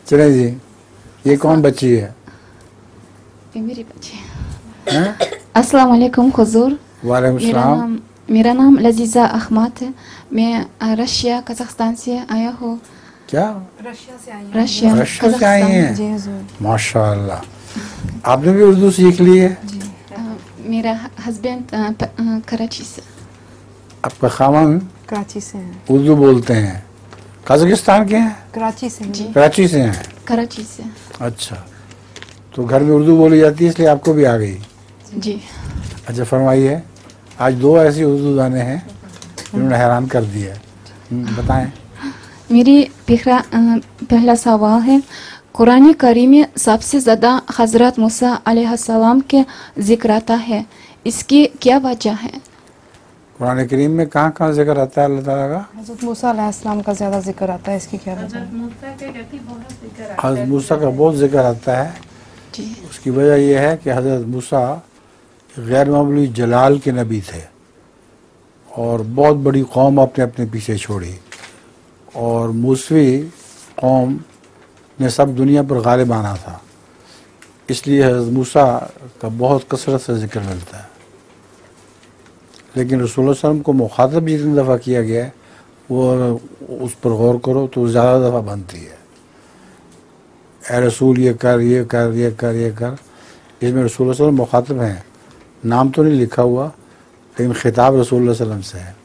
चले जी, ये कौन बच्ची है? ये मेरी बच्ची है। अस्सलाम वालेकुम हुजूर। वालेकुम सलाम। मेरा नाम लजीजा अहमद है। मैं रशिया कजाकिस्तान से आया हूँ। क्या? रशिया से आई हैं? जी हुजूर। माशाअल्लाह। आपने भी उर्दू सीख ली है? जी। मेरा हस्बैंड कराची से। आपका खामन कराची से हैं। उर्दू बोलते हैं, कजाकिस्तान के हैं? कराची से जी। कराची से हैं? कराची से। अच्छा, तो घर में उर्दू बोली जाती है इसलिए आपको भी आ गई? जी। अच्छा फरमाइए, आज दो ऐसी उर्दू गाने हैं जिन्होंने हैरान कर दिया। बताएं। मेरी पहला सवाल है, कुरान करीम में सबसे ज़्यादा हज़रत मूसा अलैहिस्सलाम के जिक्र आता है, इसकी क्या वजह है? कुरान करीम में कहाँ कहाँ जिक्र आता है अल्लाह ताला का? हज़रत मूसा अलैहिस्सलाम का ज़्यादा जिक्र आता है, इसकी क्या वजह है? हज़रत मूसा का बहुत जिक्र आता है। जी। उसकी वजह यह है कि हज़रत मूसा गैर मामूली जलाल के नबी थे और बहुत बड़ी कौम अपने अपने पीछे छोड़ी, और मूसवी कौम ने सब दुनिया पर गालिब आना था, इसलिए हज़रत मूसा का बहुत कसरत से जिक्र मिलता है। लेकिन रसूलुल्लाह सल्लल्लाहु अलैहि वसल्लम को मुखातब जितनी दफ़ा किया गया है वो उस पर गौर करो तो ज़्यादा दफ़ा बनती है। ए रसूल ये कर, ये कर, ये कर, ये कर। इसमें रसूलुल्लाह सल्लल्लाहु अलैहि वसल्लम मुखातब हैं, नाम तो नहीं लिखा हुआ लेकिन खिताब रसूलुल्लाह सल्लल्लाहु अलैहि वसल्लम से है।